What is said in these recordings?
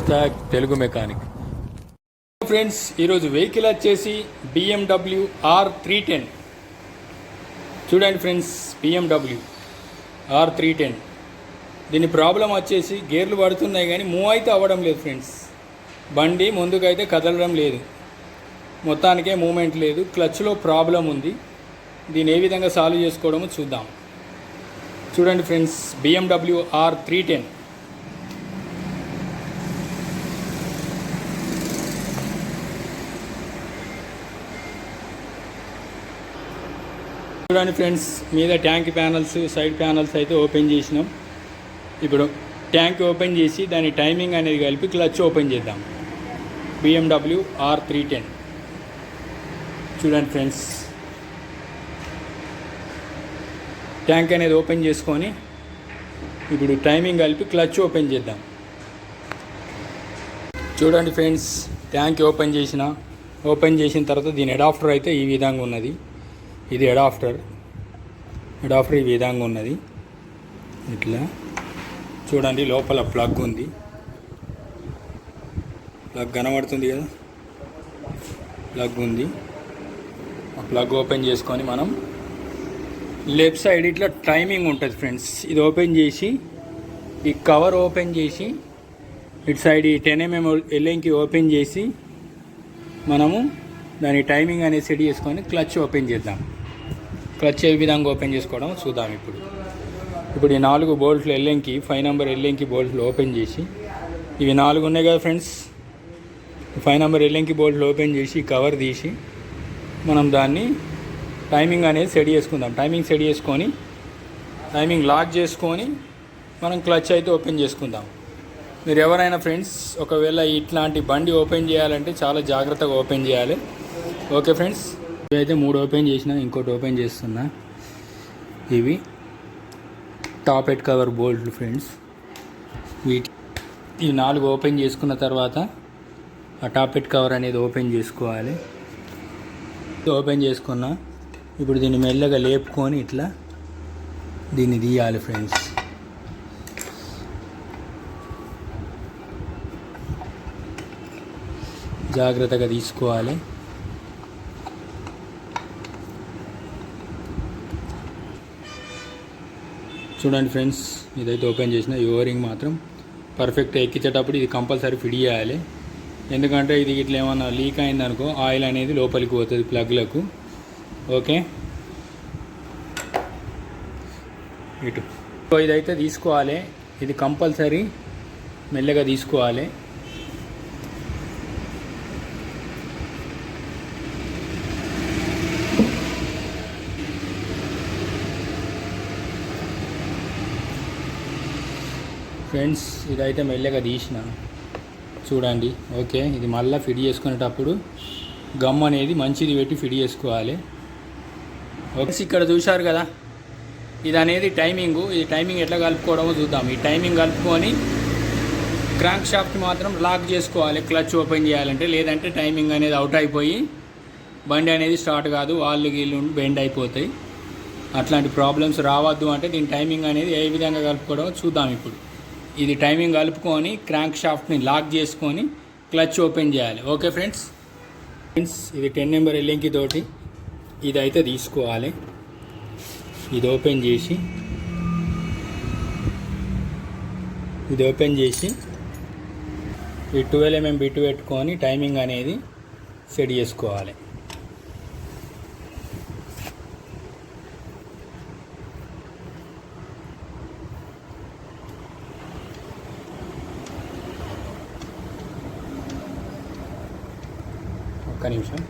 Hashtag Telugu mechanic. Friends, ఈరోజు vehicle వచ్చేసి BMW R310. చూడండి ఫ్రెండ్స్, BMW R310. దీని ప్రాబ్లం వచ్చేసి గేర్లు పడుతున్నాయి కానీ మూవ్ అయితే అవ్వడం లేదు ఫ్రెండ్స్. బండి ముందుకైతే కదలడం లేదు, మొత్తానికే మూమెంట్ లేదు. క్లచ్లో ప్రాబ్లం ఉంది. దీన్ని ఏ విధంగా సాల్వ్ చేసుకోవడమో చూద్దాం. చూడండి ఫ్రెండ్స్, BMW R310. చూడండి ఫ్రెండ్స్, మీద ట్యాంక్ ప్యానల్స్, సైడ్ ప్యానల్స్ అయితే ఓపెన్ చేసినాం. ఇప్పుడు ట్యాంక్ ఓపెన్ చేసి దాని టైమింగ్ అనేది కలిపి క్లచ్ ఓపెన్ చేద్దాం. BMW R310. చూడండి ఫ్రెండ్స్, ట్యాంక్ అనేది ఓపెన్ చేసుకొని ఇప్పుడు టైమింగ్ కలిపి క్లచ్ ఓపెన్ చేద్దాం. చూడండి ఫ్రెండ్స్, ట్యాంక్ ఓపెన్ చేసిన తర్వాత దీని అడాప్టర్ అయితే ఈ విధంగా ఉన్నది. ఇది అడాప్టర్ ఈ విధంగా ఉన్నది. ఇట్లా చూడండి, లోపల ప్లగ్ ఉంది. ప్లగ్ కనబడుతుంది కదా, ప్లగ్ ఉంది. ఆ ప్లగ్ ఓపెన్ చేసుకొని మనం లెఫ్ట్ సైడ్ ఇట్లా టైమింగ్ ఉంటుంది ఫ్రెండ్స్. ఇది ఓపెన్ చేసి ఈ కవర్ ఓపెన్ చేసి ఇటు సైడ్ ఈ 10mm ఎల్ఎంకి ఓపెన్ చేసి మనము దాని టైమింగ్ అనేది సెట్ చేసుకొని క్లచ్ ఓపెన్ చేద్దాం. క్లచ్ ఏ విధంగా ఓపెన్ చేసుకోవడం చూద్దాం. ఇప్పుడు ఈ 4 బోల్ట్లు ఎల్ఎంకి 5 నెంబర్ ఎల్ఎంకి బోల్ట్లు ఓపెన్ చేసి, ఇవి 4 ఉన్నాయి కదా ఫ్రెండ్స్, 5 నెంబర్ ఎల్ఎంకి బోల్ట్లు ఓపెన్ చేసి కవర్ తీసి మనం దాన్ని టైమింగ్ అనేది సెట్ చేసుకుందాం. టైమింగ్ సెట్ చేసుకొని టైమింగ్ లాక్ చేసుకొని మనం క్లచ్ అయితే ఓపెన్ చేసుకుందాం. మీరు ఎవరైనా ఫ్రెండ్స్ ఒకవేళ ఇట్లాంటి బండి ఓపెన్ చేయాలంటే చాలా జాగ్రత్తగా ఓపెన్ చేయాలి. ఓకే ఫ్రెండ్స్, ఇవైతే 3 ఓపెన్ చేసిన, ఇంకోటి ఓపెన్ చేస్తున్నా. ఇవి టాప్ హెడ్ కవర్ బోల్ట్లు ఫ్రెండ్స్. ఈ 4 ఓపెన్ చేసుకున్న తర్వాత ఆ టాప్ హెడ్ కవర్ అనేది ఓపెన్ చేసుకోవాలి. ఓపెన్ చేసుకున్నా. ఇప్పుడు దీన్ని మెల్లగా లేపుకొని ఇట్లా దీన్ని తీయాలి ఫ్రెండ్స్. జాగ్రత్తగా తీసుకోవాలి. చూడండి ఫ్రెండ్స్, ఇదైతే ఓపెన్ చేసిన. ఈ ఓరింగ్ మాత్రం పర్ఫెక్ట్ ఎక్కించేటప్పుడు ఇది కంపల్సరీ ఫిట్ చేయాలి. ఎందుకంటే ఇది ఇట్లా ఏమన్నా లీక్ అయిందనుకో ఆయిల్ అనేది లోపలికి పోతుంది ప్లగ్లకు. ఓకే, ఇటు ఇదైతే తీసుకోవాలి. ఇది కంపల్సరీ మెల్లగా తీసుకోవాలి. ఫ్రెండ్స్, ఇదైతే మెల్లగా తీసిన చూడండి. ఓకే, ఇది మళ్ళీ ఫిట్ చేసుకునేటప్పుడు గమ్ అనేది మంచిది పెట్టి ఫిట్ చేసుకోవాలి. ఓకే, ఇక్కడ చూశారు కదా, ఇది అనేది టైమింగు. ఈ టైమింగ్ ఎట్లా కలుపుకోవడమో చూద్దాం. ఈ టైమింగ్ కలుపుకొని క్రాంక్ షాఫ్ట్ మాత్రం లాక్ చేసుకోవాలి క్లచ్ ఓపెన్ చేయాలంటే, లేదంటే టైమింగ్ అనేది అవుట్ అయిపోయి బండి అనేది స్టార్ట్ కాదు, వాళ్ళు గీళ్ళు బెండ్ అయిపోతాయి. అట్లాంటి ప్రాబ్లమ్స్ రావద్దు అంటే దీని టైమింగ్ అనేది ఏ విధంగా కలుపుకోవడమో చూద్దాం. ఇప్పుడు ఇది టైమింగ్ కలుపుకొని క్రాంక్ షాఫ్ట్ని లాక్ చేసుకొని క్లచ్ ఓపెన్ చేయాలి. ఓకే ఫ్రెండ్స్, ఇది 10 నెంబర్ ఎల్ఎంకి తోటి ఇదైతే తీసుకోవాలి. ఇది ఓపెన్ చేసి ఈ 12mm బిట్ పెట్టుకొని టైమింగ్ అనేది సెట్ చేసుకోవాలి. ఒక్క నిమిషం.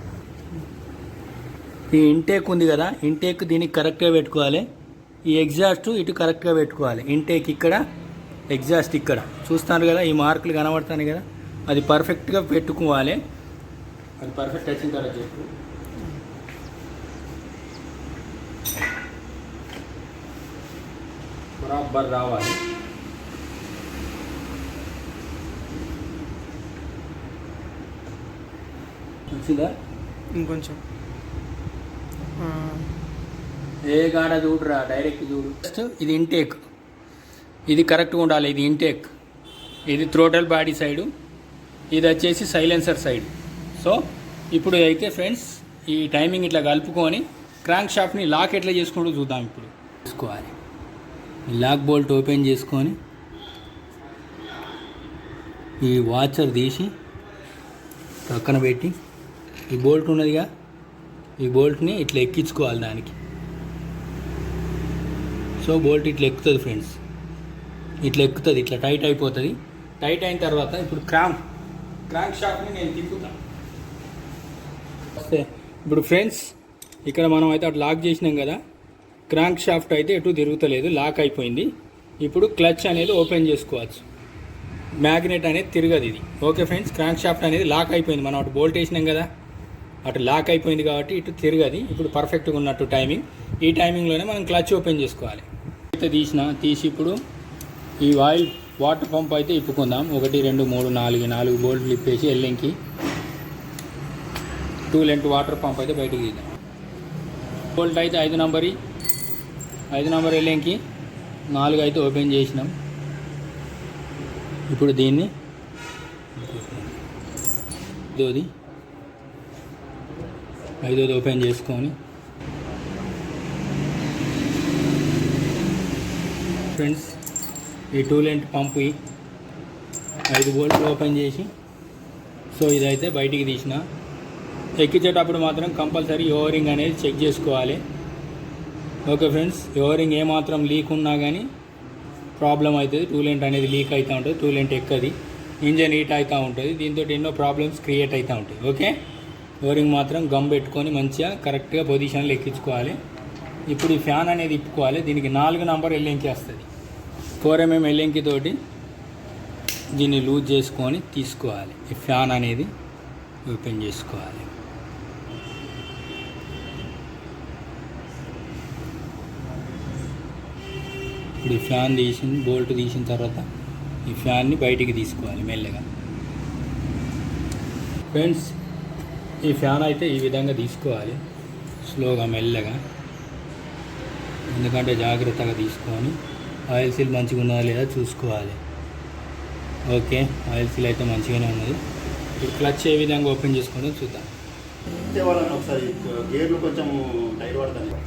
ఈ ఇంటేక్ ఉంది కదా, ఇంటేక్ దీనికి కరెక్ట్గా పెట్టుకోవాలి. ఈ ఎగ్జాస్ట్ ఇటు కరెక్ట్గా పెట్టుకోవాలి. ఇంటేక్ ఇక్కడ, ఎగ్జాస్ట్ ఇక్కడ. చూస్తున్నారు కదా, ఈ మార్కులు కనబడుతున్నాయి కదా, అది పర్ఫెక్ట్గా పెట్టుకోవాలి. అది పర్ఫెక్ట్ వచ్చిన తర్వాత చెప్పు. బరాబర్ రావాలి. వచ్చిందా? ఇంకొంచెం ఏ గాడ చూడరా, డైరెక్ట్ చూడు. ఫస్ట్ ఇది ఇంటేక్, ఇది కరెక్ట్గా ఉండాలి. ఇది ఇంటేక్, ఇది థ్రోటల్ బాడీ సైడు, ఇది వచ్చేసి సైలెన్సర్ సైడ్. సో ఇప్పుడు అయితే ఫ్రెండ్స్ ఈ టైమింగ్ ఇట్లా కలుపుకొని క్రాంక్ షాఫ్ట్ని లాక్ ఎట్లా చేసుకుంటూ చూద్దాం. ఇప్పుడు తీసుకోవాలి, ఈ లాక్ బోల్ట్ ఓపెన్ చేసుకొని ఈ వాచర్ తీసి పక్కన పెట్టి ఈ బోల్ట్ ఉన్నదిగా, ఈ బోల్ట్ని ఇట్లా ఎక్కించుకోవాలి దానికి. సో బోల్ట్ ఇట్లా ఎక్కుతుంది ఫ్రెండ్స్, ఇట్లా ఎక్కుతుంది, ఇట్లా టైట్ అయిపోతుంది. టైట్ అయిన తర్వాత ఇప్పుడు క్రాంక్ షాఫ్ట్ని నేను తిప్పుతాను. ఇప్పుడు ఫ్రెండ్స్ ఇక్కడ మనం అయితే అటు లాక్ చేసినాం కదా, క్రాంక్ షాఫ్ట్ అయితే ఎటు తిరుగుతలేదు, లాక్ అయిపోయింది. ఇప్పుడు క్లచ్ అనేది ఓపెన్ చేసుకోవచ్చు, మ్యాగ్నెట్ అనేది తిరగదు ఇది. ఓకే ఫ్రెండ్స్, క్రాంక్ షాఫ్ట్ అనేది లాక్ అయిపోయింది, మనం అటు బోల్ట్ వేసినాం కదా, అటు లాక్ అయిపోయింది కాబట్టి ఇటు తిరగది. ఇప్పుడు పర్ఫెక్ట్గా ఉన్నట్టు టైమింగ్. ఈ టైమింగ్లోనే మనం క్లచ్ ఓపెన్ చేసుకోవాలి. అయితే తీసి ఇప్పుడు ఈ ఆయిల్ వాటర్ పంప్ అయితే ఇప్పుకుందాం. 1 2 3 4 బోల్ట్లు ఇప్పేసి ఎల్లింగ్కి 2 లెంత్ వాటర్ పంప్ అయితే బయటకు తీద్దాం. బోల్ట్ అయితే 5 నంబర్ ఎల్లింగ్కి 4 అయితే ఓపెన్ చేసినాం. ఇప్పుడు దీన్ని ఐదోది ఓపెన్ చేసుకొని ఫ్రెండ్స్ ఈ 2 లెంత్ పంపు 5 బోల్ట్లు ఓపెన్ చేసి, సో ఇదైతే బయటికి తీసిన. ఎక్కించేటప్పుడు మాత్రం కంపల్సరీ ఓవరింగ్ అనేది చెక్ చేసుకోవాలి. ఓకే ఫ్రెండ్స్, ఓవరింగ్ ఏమాత్రం లీక్ ఉన్నా కానీ ప్రాబ్లం అవుతుంది. 2 లెంత్ అనేది లీక్ అవుతూ ఉంటుంది, 2 లెంత్ ఎక్కది, ఇంజన్ హీట్ అవుతూ ఉంటుంది, దీంతో ఎన్నో ప్రాబ్లమ్స్ క్రియేట్ అవుతూ ఉంటాయి. ఓకే, ఓవరింగ్ మాత్రం గమ్ పెట్టుకొని మంచిగా కరెక్ట్గా పొజిషన్లో ఎక్కించుకోవాలి. ఇప్పుడు ఈ ఫ్యాన్ అనేది ఇప్పుకోవాలి. దీనికి 4 నంబర్ ఎల్లింకి వస్తుంది. 4 mm ఎల్లింకి తోటి దీన్ని లూజ్ చేసుకొని తీసుకోవాలి. ఈ ఫ్యాన్ అనేది ఓపెన్ చేసుకోవాలి. ఇప్పుడు ఈ ఫ్యాన్ బోల్ట్ తీసిన తర్వాత ఈ ఫ్యాన్ని బయటికి తీసుకోవాలి మెల్లగా. ఫ్రెండ్స్ ఈ ఫ్యాన్ అయితే ఈ విధంగా తీసుకోవాలి, స్లోగా మెల్లగా, ఎందుకంటే జాగ్రత్తగా తీసుకొని ఆయిల్ సీల్ మంచిగా ఉన్నదా లేదా చూసుకోవాలి. ఓకే, ఆయిల్ సీల్ అయితే మంచిగానే ఉన్నది. ఇప్పుడు క్లచ్ ఏ విధంగా ఓపెన్ చేసుకుంటాం చూద్దాం. ఒకసారి గేర్లు కొంచెం టైట్ పడతాను.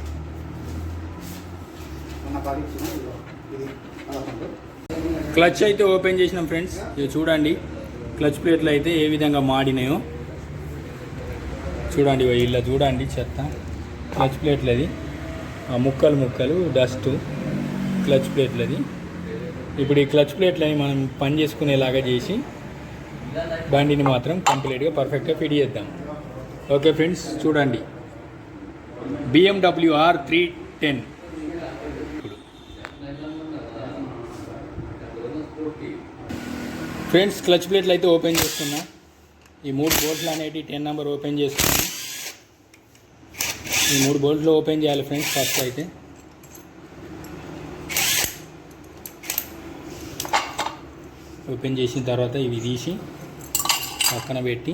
క్లచ్ అయితే ఓపెన్ చేసినాం ఫ్రెండ్స్. ఇవి చూడండి, క్లచ్ ప్లేట్లు అయితే ఏ విధంగా మాడినాయో చూడండి. ఇలా చూడండి, చెత్త క్లచ్ ప్లేట్లది, ముక్కలు డస్ట్ క్లచ్ ప్లేట్లది. ఇప్పుడు ఈ క్లచ్ ప్లేట్లని మనం పని చేసుకునేలాగా చేసి బండిని మాత్రం కంప్లీట్గా పర్ఫెక్ట్గా ఫిట్ చేద్దాం. ఓకే ఫ్రెండ్స్ చూడండి, BMW R310. ఫ్రెండ్స్ క్లచ్ ప్లేట్లు అయితే ఓపెన్ చేస్తున్నా. ఈ 3 బోల్ట్లు అనేవి 10 నంబర్ ఓపెన్ చేసుకుని ఈ 3 బోల్ట్లు ఓపెన్ చేయాలి ఫ్రెండ్స్. ఫస్ట్ అయితే ఓపెన్ చేసిన తర్వాత ఇవి తీసి పక్కన పెట్టి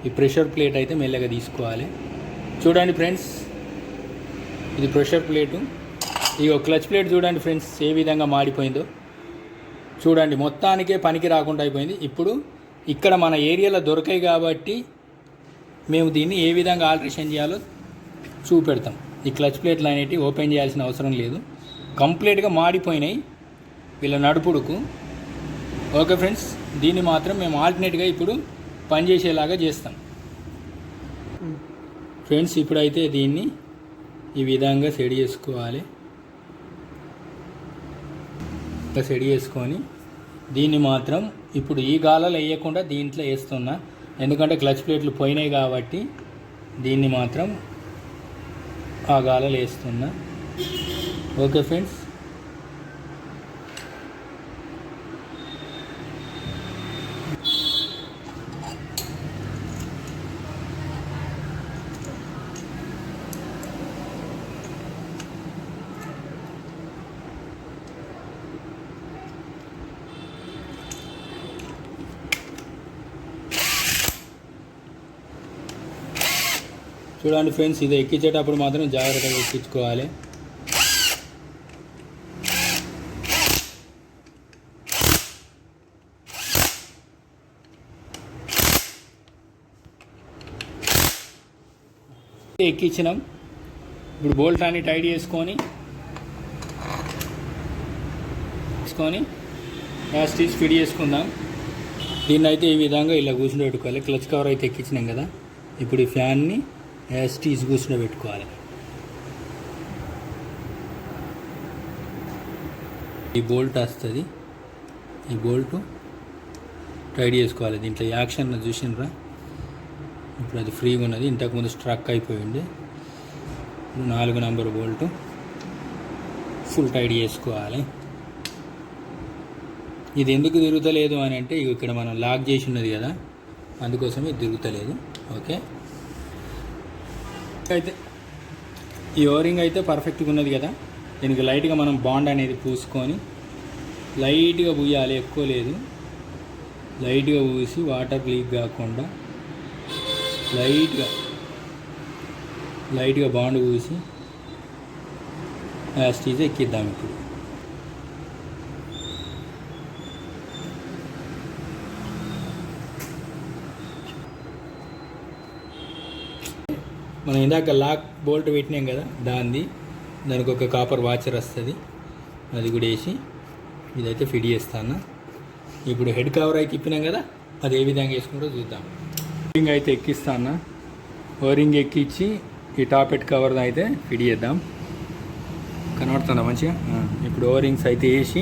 ఈ ప్రెషర్ ప్లేట్ అయితే మెల్లగా తీసుకోవాలి. చూడండి ఫ్రెండ్స్, ఇది ప్రెషర్ ప్లేటు. ఈ క్లచ్ ప్లేట్ చూడండి ఫ్రెండ్స్ ఏ విధంగా మాడిపోయిందో చూడండి, మొత్తానికే పనికి రాకుండా అయిపోయింది. ఇప్పుడు ఇక్కడ మన ఏరియాలో దొరకాయి కాబట్టి మేము దీన్ని ఏ విధంగా ఆల్టరేషన్ చేయాలో చూపెడతాం. ఈ క్లచ్ ప్లేట్లు అనేటివి ఓపెన్ చేయాల్సిన అవసరం లేదు, కంప్లీట్గా మాడిపోయినాయి వీళ్ళ నడుపుడుకు. ఓకే ఫ్రెండ్స్, దీన్ని మాత్రం మేము ఆల్టర్నేట్గా ఇప్పుడు పనిచేసేలాగా చేస్తాం. ఫ్రెండ్స్ ఇప్పుడైతే దీన్ని ఈ విధంగా సెట్ చేసుకోవాలి. సెట్ చేసుకొని దీన్ని మాత్రం ఇప్పుడు ఈ గాలలో వేయకుండా దీంట్లో వేస్తున్నా, ఎందుకంటే క్లచ్ ప్లేట్లు పోయినాయి కాబట్టి దీన్ని మాత్రం ఆ గాలలో వేస్తున్నా. ఓకే ఫ్రెండ్స్, చూడండి ఫ్రెండ్స్, ఇది ఎక్కించేటప్పుడు మాత్రం జాగ్రత్తగా ఎక్కించుకోవాలి. ఎక్కించినాం. ఇప్పుడు బోల్ట్ అన్ని టైట్ చేసుకొని యాస్టీస్ ఫిట్ చేసుకుందాం. దీన్ని అయితే ఈ విధంగా ఇలా కూర్చుని పెట్టుకోవాలి. క్లచ్ కవర్ అయితే ఎక్కించినాం కదా, ఇప్పుడు ఈ ఫ్యాన్ని యాస్టీస్ కూర్చుని పెట్టుకోవాలి. ఈ బోల్ట్ వస్తుంది, ఈ బోల్ట్ టైట్ చేసుకోవాలి. దీంట్లో యాక్షన్ చూసినరా, ఇప్పుడు అది ఫ్రీగా ఉన్నది, ఇంతకుముందు స్ట్రక్ అయిపోయింది. ఇప్పుడు 4 నంబర్ బోల్ట్ ఫుల్ టైట్ చేసుకోవాలి. ఇది ఎందుకు తిరుగుతలేదు అని అంటే ఇక్కడ మనం లాక్ చేసి ఉన్నది కదా, అందుకోసం ఇది తిరుగుతలేదు. ఓకే, అయితే ఈ ఓరింగ్ అయితే పర్ఫెక్ట్గా ఉన్నది కదా. దీనికి లైట్గా మనం బాండ్ అనేది పూసుకొని లైట్గా పూయాలి, ఎక్కువ లేదు. లైట్గా పూసి వాటర్ లీక్ కాకుండా లైట్గా బాండ్ పూసి యాస్టీజ్ ఎక్కిద్దాం. ఇప్పుడు మనం ఇందాక లాక్ బోల్ట్ పెట్టినాం కదా, దానికి ఒక కాపర్ వాచర్ వస్తుంది, అది కూడా వేసి ఇదైతే ఫిట్ చేస్తాను. ఇప్పుడు హెడ్ కవర్ అయితే ఇప్పినాం కదా, అది ఏ విధంగా వేసుకుంటూ చూద్దాం. ఓరింగ్ అయితే ఎక్కిస్తాను. ఓరింగ్ ఎక్కించి ఈ టాప్ హెడ్ కవర్ అయితే ఫిట్ చేద్దాం. కనబడుతుందా మంచిగా? ఇప్పుడు ఓరింగ్స్ అయితే వేసి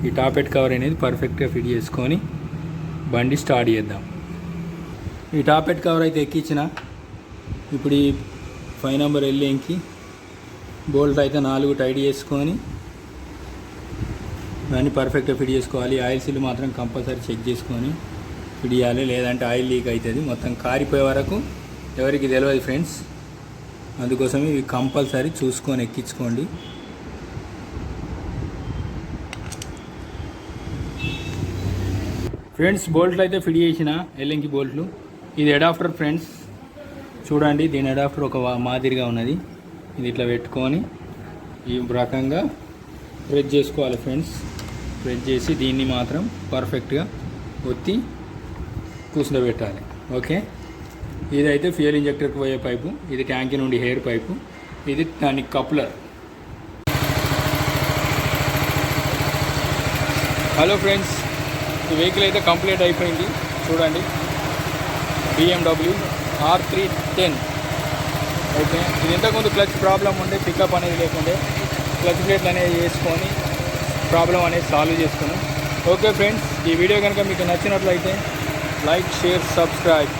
ఈ టాప్ హెడ్ కవర్ అనేది పర్ఫెక్ట్గా ఫిట్ చేసుకొని బండి స్టార్ట్ చేద్దాం. ఈ టాప్ హెడ్ కవర్ అయితే ఎక్కించిన. ఇప్పుడు ఈ 5 నంబర్ ఎల్లింగ్కి బోల్ట్ అయితే 4 టైట్ చేసుకొని దాన్ని పర్ఫెక్ట్గా ఫిట్ చేసుకోవాలి. ఆయిల్ సీల్ మాత్రం కంపల్సరీ చెక్ చేసుకొని ఫిట్ చేయాలి, లేదంటే ఆయిల్ లీక్ అవుతుంది. మొత్తం కారిపోయే వరకు ఎవరికి తెలియదు ఫ్రెండ్స్, అందుకోసమే ఇవి కంపల్సరీ చూసుకొని ఎక్కించుకోండి. ఫ్రెండ్స్, బోల్ట్లు అయితే ఫిట్ చేసిన ఎల్లింగ్కి బోల్ట్లు. ఇది అడాప్టర్ ఫ్రెండ్స్, చూడండి. దీని అడాప్టర్ ఒక మాదిరిగా ఉన్నది. ఇది ఇట్లా పెట్టుకొని ఈ రకంగా ప్రెస్ చేసుకోవాలి ఫ్రెండ్స్. ప్రెస్ చేసి దీన్ని మాత్రం పర్ఫెక్ట్గా ఒత్తి కూర్చోబెట్టాలి. ఓకే, ఇదైతే ఫ్యూయల్ ఇంజెక్టర్కి పోయే పైపు, ఇది ట్యాంక్ నుండి హెయిర్ పైపు, ఇది దానికి కప్లర్. హలో ఫ్రెండ్స్, ఈ వెహికల్ అయితే కంప్లీట్ అయిపోయింది. చూడండి, BMW R310. ఓకే, ఇది ఇంతకుముందు క్లచ్ ప్రాబ్లం ఉండే, పికప్ అనేది లేకుండే, క్లచ్ ప్లేట్లు అనేది వేసుకొని ప్రాబ్లం అనేది సాల్వ్ చేసుకున్నాం. ఓకే ఫ్రెండ్స్, ఈ వీడియో కనుక మీకు నచ్చినట్లయితే లైక్, షేర్, సబ్స్క్రైబ్.